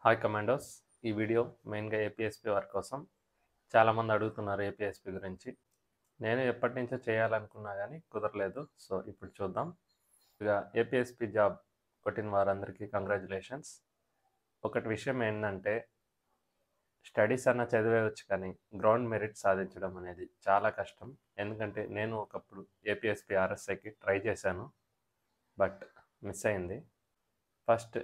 Hi commandos. ఈ video మెయిన్గా APSP వారి కోసం. చాలామంది అడుగుతున్నారు ఏపీఎస్పీ గురించి. నేను ఎప్పటి నుంచో చేయాలనుకున్నా కానీ కుదరలేదు. సో ఇప్పుడు చూద్దాం. ఇక ఏపీఎస్పీ జాబ్ కొట్టిన వారందరికీ కంగ్రాచులేషన్స్. ఒకటి విషయం ఏంటంటే, స్టడీస్ అన్న చదివేయచ్చు కానీ గ్రౌండ్ మెరిట్ సాధించడం అనేది చాలా కష్టం. ఎందుకంటే నేను ఒకప్పుడు ఏపీఎస్పీ ఆర్ఎస్ఐకి ట్రై చేశాను, బట్ మిస్ అయింది. ఫస్ట్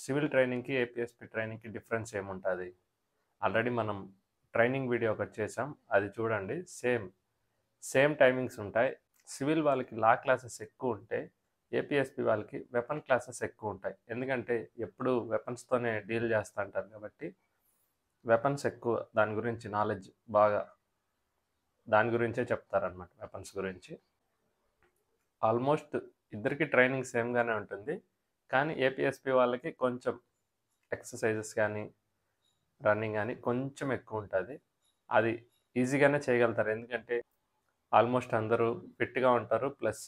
సివిల్ ట్రైనింగ్కి ఏపీఎస్పీ ట్రైనింగ్కి డిఫరెన్స్ ఏముంటుంది? ఆల్రెడీ మనం ట్రైనింగ్ వీడియో ఒకటి చేసాం, అది చూడండి. సేమ్ టైమింగ్స్ ఉంటాయి. సివిల్ వాళ్ళకి లా క్లాసెస్ ఎక్కువ ఉంటాయి, ఏపీఎస్పీ వాళ్ళకి వెపన్ క్లాసెస్ ఎక్కువ ఉంటాయి. ఎందుకంటే ఎప్పుడు వెపన్స్తోనే డీల్ చేస్తూ ఉంటారు కాబట్టి వెపన్స్ ఎక్కువ, దాని గురించి నాలెడ్జ్ బాగా, దాని గురించే చెప్తారనమాట. వెపన్స్ గురించి ఆల్మోస్ట్ ఇద్దరికి ట్రైనింగ్ సేమ్గానే ఉంటుంది, కానీ ఏపీఎస్పీ వాళ్ళకి కొంచెం ఎక్సర్సైజెస్ కానీ రన్నింగ్ కానీ కొంచెం ఎక్కువ ఉంటుంది. అది ఈజీగానే చేయగలుగుతారు, ఎందుకంటే ఆల్మోస్ట్ అందరూ ఫిట్గా ఉంటారు. ప్లస్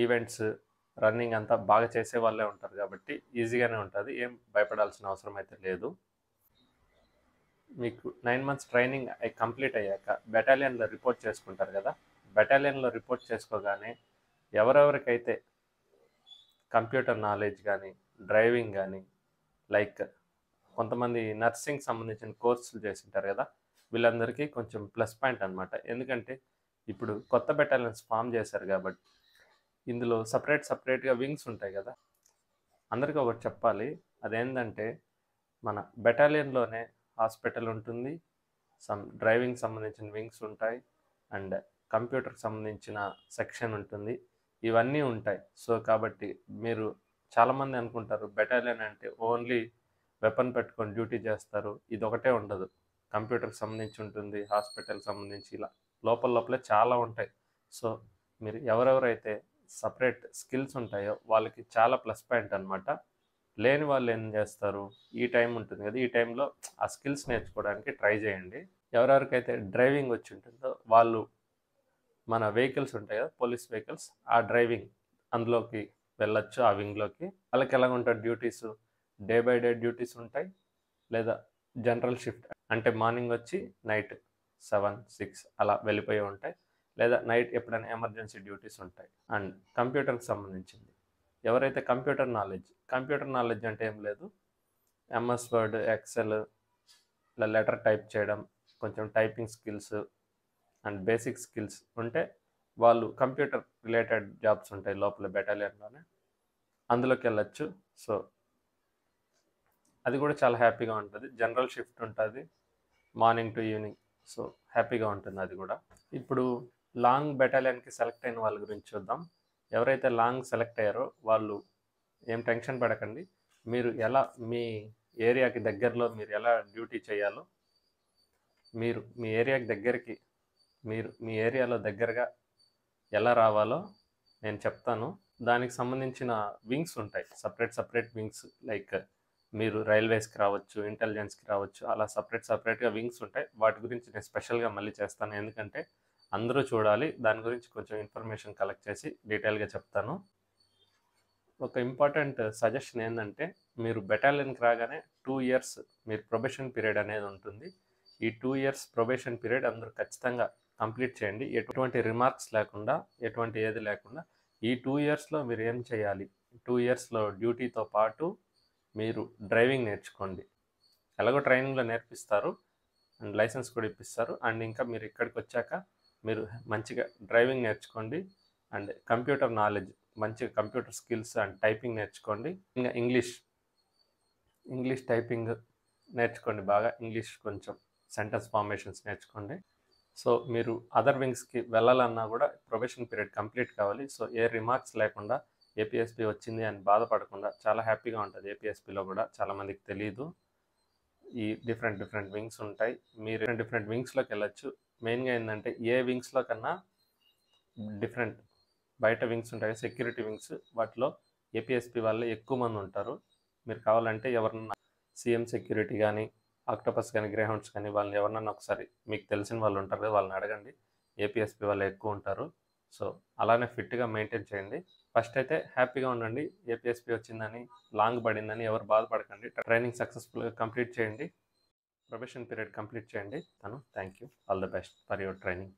ఈవెంట్స్ రన్నింగ్ అంతా బాగా చేసే వాళ్ళే ఉంటారు కాబట్టి ఈజీగానే ఉంటుంది. ఏం భయపడాల్సిన అవసరం అయితే లేదు. మీకు 9 months ట్రైనింగ్ కంప్లీట్ అయ్యాక బెటాలియన్లో రిపోర్ట్ చేసుకుంటారు కదా. బెటాలియన్లో రిపోర్ట్ చేసుకోగానే ఎవరెవరికైతే కంప్యూటర్ నాలెడ్జ్ కానీ డ్రైవింగ్ కానీ, లైక్ కొంతమంది నర్సింగ్ సంబంధించిన కోర్సులు చేసింటారు కదా, వీళ్ళందరికీ కొంచెం ప్లస్ పాయింట్ అనమాట. ఎందుకంటే ఇప్పుడు కొత్త బెటాలియన్స్ ఫామ్ చేశారు కాబట్టి ఇందులో సపరేట్గా వింగ్స్ ఉంటాయి కదా. అందరికీ ఒకటి చెప్పాలి, అదేంటంటే మన బెటాలియన్లోనే హాస్పిటల్ ఉంటుంది, డ్రైవింగ్ సంబంధించిన వింగ్స్ ఉంటాయి, అండ్ కంప్యూటర్కి సంబంధించిన సెక్షన్ ఉంటుంది, ఇవన్నీ ఉంటాయి. సో కాబట్టి మీరు చాలామంది అనుకుంటారు బెటాలియన్ అంటే ఓన్లీ వెపన్ పెట్టుకొని డ్యూటీ చేస్తారు, ఇది ఒకటే ఉండదు. కంప్యూటర్కి సంబంధించి ఉంటుంది, హాస్పిటల్కి సంబంధించి, ఇలా లోపలే చాలా ఉంటాయి. సో మీరు ఎవరెవరైతే సపరేట్ స్కిల్స్ ఉంటాయో వాళ్ళకి చాలా ప్లస్ పాయింట్ అనమాట. లేని వాళ్ళు ఏం చేస్తారు, ఈ టైం ఉంటుంది కదా, ఈ టైంలో ఆ స్కిల్స్ నేర్చుకోవడానికి ట్రై చేయండి. ఎవరెవరికైతే డ్రైవింగ్ వచ్చి ఉంటుందో వాళ్ళు మన వెహికల్స్ ఉంటాయి కదా, పోలీస్ వెహికల్స్, ఆ డ్రైవింగ్ అందులోకి వెళ్ళొచ్చు, ఆ వింగ్లోకి. వాళ్ళకి ఎలా ఉంటాయి duties, day by day duties ఉంటాయి, లేదా జనరల్ షిఫ్ట్ అంటే మార్నింగ్ వచ్చి నైట్ 7-6 అలా వెళ్ళిపోయి ఉంటాయి, లేదా నైట్ ఎప్పుడైనా ఎమర్జెన్సీ డ్యూటీస్ ఉంటాయి. అండ్ కంప్యూటర్కి సంబంధించింది ఎవరైతే కంప్యూటర్ నాలెడ్జ్ అంటే ఏం లేదు, ఎంఎస్ వర్డ్, ఎక్సెల్, ఇలా లెటర్ టైప్ చేయడం, కొంచెం typing skills and basic skills ఉంటే వాళ్ళు కంప్యూటర్ రిలేటెడ్ జాబ్స్ ఉంటాయి లోపల బెటాలియన్లోనే, అందులోకి వెళ్ళచ్చు. సో అది కూడా చాలా హ్యాపీగా ఉంటుంది. జనరల్ షిఫ్ట్ ఉంటుంది మార్నింగ్ టు ఈవినింగ్, సో హ్యాపీగా ఉంటుంది అది కూడా. ఇప్పుడు లాంగ్ బెటాలియన్కి సెలెక్ట్ అయిన వాళ్ళ గురించి చూద్దాం. ఎవరైతే లాంగ్ సెలెక్ట్ అయ్యారో వాళ్ళు ఏం టెన్షన్ పడకండి. మీరు ఎలా మీ ఏరియాకి దగ్గరలో మీరు ఎలా డ్యూటీ చేయాలో, మీరు మీ ఏరియాకి దగ్గరికి, మీరు మీ ఏరియాలో దగ్గరగా ఎలా రావాలో నేను చెప్తాను. దానికి సంబంధించిన వింగ్స్ ఉంటాయి, సపరేట్ వింగ్స్. లైక్ మీరు రైల్వేస్కి రావచ్చు, ఇంటెలిజెన్స్కి రావచ్చు, అలా సపరేట్గా వింగ్స్ ఉంటాయి. వాటి గురించి నేను స్పెషల్గా మళ్ళీ చేస్తాను, ఎందుకంటే అందరూ చూడాలి. దాని గురించి కొంచెం ఇన్ఫర్మేషన్ కలెక్ట్ చేసి డీటెయిల్గా చెప్తాను. ఒక ఇంపార్టెంట్ సజెషన్ ఏంటంటే, మీరు బెటాలియన్కి రాగానే 2 years మీరు ప్రొబేషన్ పీరియడ్ అనేది ఉంటుంది. ఈ 2 years ప్రొబేషన్ పీరియడ్ అందరూ ఖచ్చితంగా కంప్లీట్ చేయండి, ఎటువంటి రిమార్క్స్ లేకుండా, ఎటువంటి ఏది లేకుండా. ఈ 2 yearsలో మీరు ఏం చేయాలి, 2 yearsలో డ్యూటీతో పాటు మీరు డ్రైవింగ్ నేర్చుకోండి. ఎలాగో ట్రైనింగ్లో నేర్పిస్తారు అండ్ లైసెన్స్ కూడా ఇప్పిస్తారు. అండ్ ఇంకా మీరు ఇక్కడికి వచ్చాక మీరు మంచిగా డ్రైవింగ్ నేర్చుకోండి అండ్ కంప్యూటర్ నాలెడ్జ్, మంచిగా కంప్యూటర్ స్కిల్స్ అండ్ టైపింగ్ నేర్చుకోండి. ఇంకా ఇంగ్లీష్ టైపింగ్ నేర్చుకోండి బాగా. ఇంగ్లీష్ కొంచెం సెంటెన్స్ ఫార్మేషన్స్ నేర్చుకోండి. సో మీరు అదర్ వింగ్స్కి వెళ్ళాలన్నా కూడా ప్రొబేషన్ పీరియడ్ కంప్లీట్ కావాలి. సో ఏ రిమార్క్స్ లేకుండా ఏపీఎస్పీ వచ్చింది అని బాధపడకుండా చాలా హ్యాపీగా ఉంటుంది. ఏపీఎస్పీలో కూడా చాలామందికి తెలియదు, ఈ డిఫరెంట్ వింగ్స్ ఉంటాయి. మీరు డిఫరెంట్ వింగ్స్లోకి వెళ్ళచ్చు. మెయిన్గా ఏంటంటే ఏ వింగ్స్లో కన్నా డిఫరెంట్ బయట వింగ్స్ ఉంటాయి, సెక్యూరిటీ వింగ్స్, వాటిలో ఏపీఎస్పీ వాళ్ళు ఎక్కువ మంది ఉంటారు. మీరు కావాలంటే ఎవరన్నా సీఎం సెక్యూరిటీ కానీ, ఆక్టోపస్ కానీ, గ్రేహౌండ్స్ కానీ, వాళ్ళని ఎవరన్నా ఒకసారి మీకు తెలిసిన వాళ్ళు ఉంటారు కదా, వాళ్ళని అడగండి. ఏపీఎస్పీ వాళ్ళు ఎక్కువ ఉంటారు. సో అలానే ఫిట్గా మెయింటైన్ చేయండి. ఫస్ట్ అయితే హ్యాపీగా ఉండండి. ఏపీఎస్పీ వచ్చిందని, లాంగ్ పడిందని ఎవరు బాధపడకండి. ట్రైనింగ్ సక్సెస్ఫుల్గా కంప్లీట్ చేయండి. ప్రొబేషన్ పీరియడ్ కంప్లీట్ చేయండి. Thank you. All the best for your training.